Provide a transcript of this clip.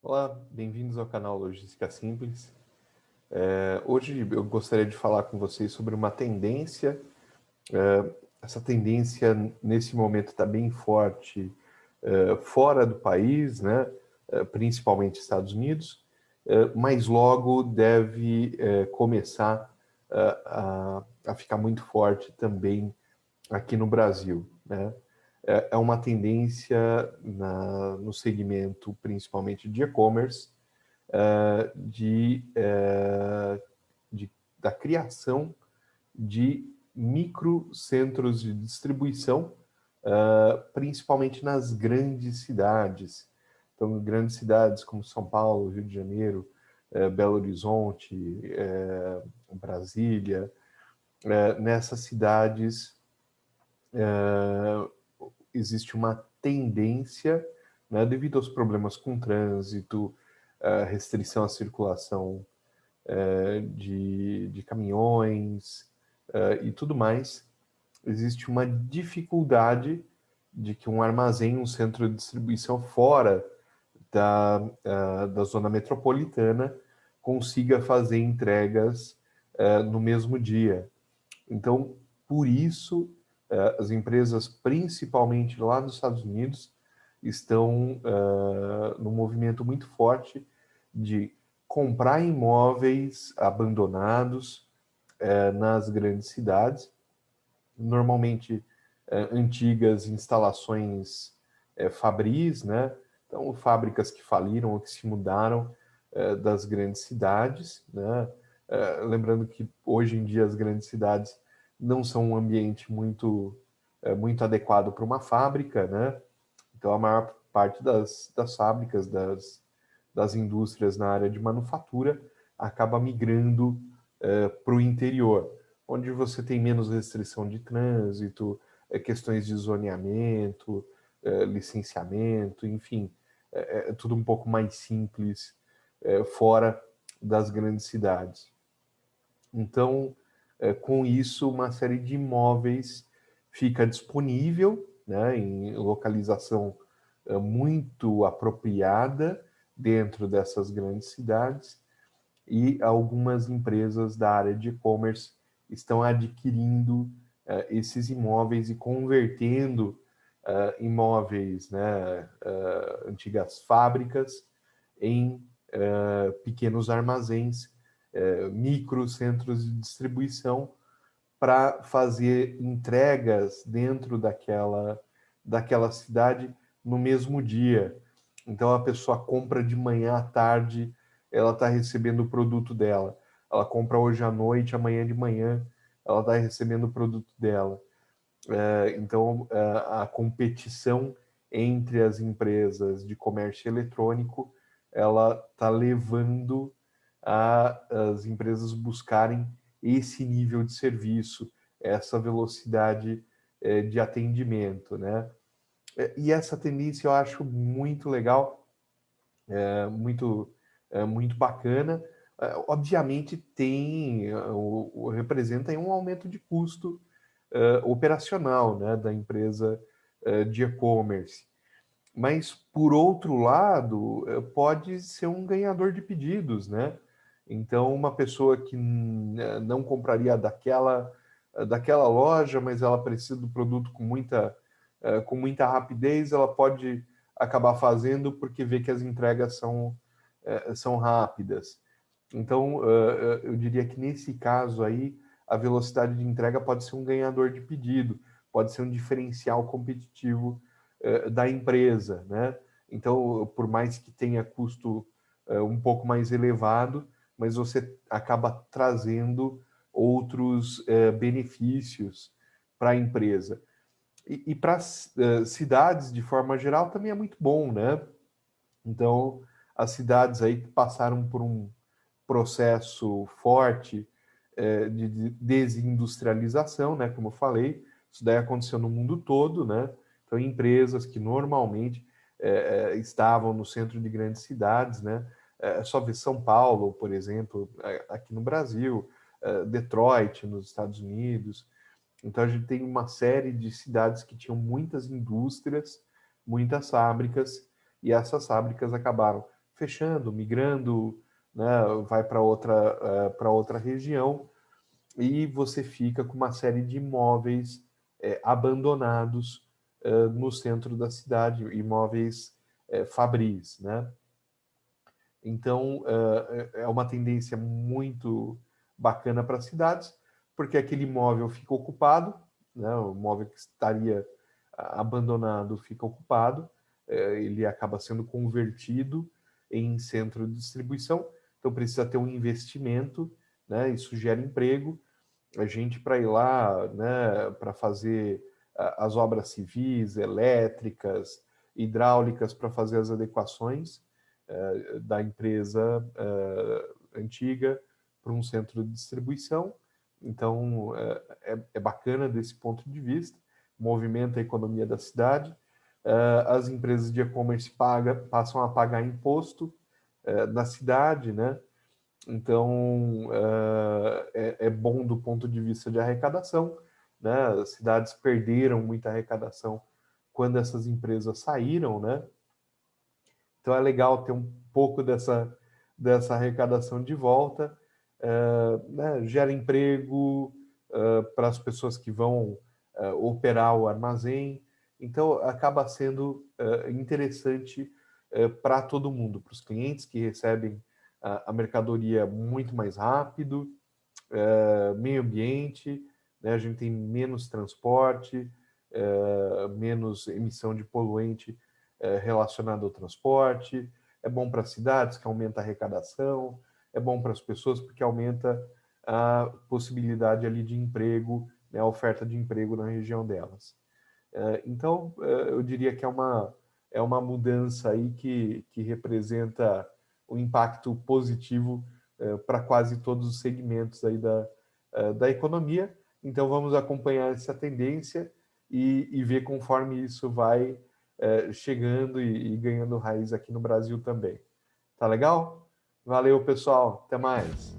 Olá, bem-vindos ao canal Logística Simples. Hoje eu gostaria de falar com vocês sobre uma tendência. Essa tendência, nesse momento, está bem forte fora do país, né? Principalmente Estados Unidos, mas logo deve começar a ficar muito forte também aqui no Brasil, né? É uma tendência no segmento, principalmente de e-commerce, eh, de, eh, da criação de microcentros de distribuição, principalmente nas grandes cidades. Então, grandes cidades como São Paulo, Rio de Janeiro, Belo Horizonte, Brasília, nessas cidades existe uma tendência, né, devido aos problemas com trânsito, restrição à circulação de caminhões e tudo mais, existe uma dificuldade de que um armazém, um centro de distribuição fora da zona metropolitana consiga fazer entregas no mesmo dia. Então, por isso, as empresas, principalmente lá nos Estados Unidos, estão num movimento muito forte de comprar imóveis abandonados nas grandes cidades, normalmente antigas instalações fabris, né? Então, fábricas que faliram ou que se mudaram das grandes cidades, né? Lembrando que hoje em dia as grandes cidades não são um ambiente muito adequado para uma fábrica, né? Então, a maior parte das fábricas, das indústrias na área de manufatura, acaba migrando para o interior, onde você tem menos restrição de trânsito, questões de zoneamento, licenciamento, enfim, é tudo um pouco mais simples fora das grandes cidades. Então, com isso, uma série de imóveis fica disponível, né, em localização muito apropriada dentro dessas grandes cidades, e algumas empresas da área de e-commerce estão adquirindo esses imóveis e convertendo imóveis, né, antigas fábricas, em pequenos armazéns, microcentros de distribuição, para fazer entregas dentro daquela cidade no mesmo dia. Então a pessoa compra de manhã à tarde, ela está recebendo o produto dela. Ela compra hoje à noite, amanhã de manhã, ela está recebendo o produto dela. Então a competição entre as empresas de comércio eletrônico, ela está levando as empresas buscarem esse nível de serviço, essa velocidade de atendimento, né? E essa tendência eu acho muito legal, muito, muito bacana. Obviamente representa um aumento de custo operacional, né, da empresa de e-commerce. Mas, por outro lado, pode ser um ganhador de pedidos, né? Então, uma pessoa que não compraria daquela loja, mas ela precisa do produto com muita rapidez, ela pode acabar fazendo porque vê que as entregas são rápidas. Então, eu diria que nesse caso aí, a velocidade de entrega pode ser um ganhador de pedido, pode ser um diferencial competitivo da empresa, né? Então, por mais que tenha custo um pouco mais elevado, mas você acaba trazendo outros benefícios para a empresa. E para cidades, de forma geral, também é muito bom, né? Então, as cidades aí que passaram por um processo forte de desindustrialização, né? Como eu falei, isso daí aconteceu no mundo todo, né? Então, empresas que normalmente estavam no centro de grandes cidades, né? É só ver São Paulo, por exemplo, aqui no Brasil, Detroit, nos Estados Unidos. Então, a gente tem uma série de cidades que tinham muitas indústrias, muitas fábricas, e essas fábricas acabaram fechando, migrando, né, vai para outra região, e você fica com uma série de imóveis abandonados no centro da cidade, imóveis fabris, né? Então, é uma tendência muito bacana para as cidades, porque aquele imóvel fica ocupado, né? O imóvel que estaria abandonado fica ocupado, ele acaba sendo convertido em centro de distribuição, então precisa ter um investimento, né? Isso gera emprego, a gente para ir lá, né, para fazer as obras civis, elétricas, hidráulicas, para fazer as adequações da empresa antiga para um centro de distribuição. Então, é bacana desse ponto de vista, movimenta a economia da cidade. As empresas de e-commerce passam a pagar imposto na cidade, né? Então, é bom do ponto de vista de arrecadação, né? As cidades perderam muita arrecadação quando essas empresas saíram, né? Então, é legal ter um pouco dessa arrecadação de volta, né? Gera emprego para as pessoas que vão operar o armazém. Então, acaba sendo interessante para todo mundo, para os clientes que recebem a mercadoria muito mais rápido, meio ambiente, né? A gente tem menos transporte, menos emissão de poluente relacionado ao transporte, é bom para as cidades, que aumenta a arrecadação, é bom para as pessoas, porque aumenta a possibilidade ali de emprego, né? A oferta de emprego na região delas. Então, eu diria que é uma mudança aí que representa um impacto positivo para quase todos os segmentos aí da economia. Então, vamos acompanhar essa tendência e ver conforme isso vai chegando e ganhando raiz aqui no Brasil também. Tá legal? Valeu, pessoal. Até mais.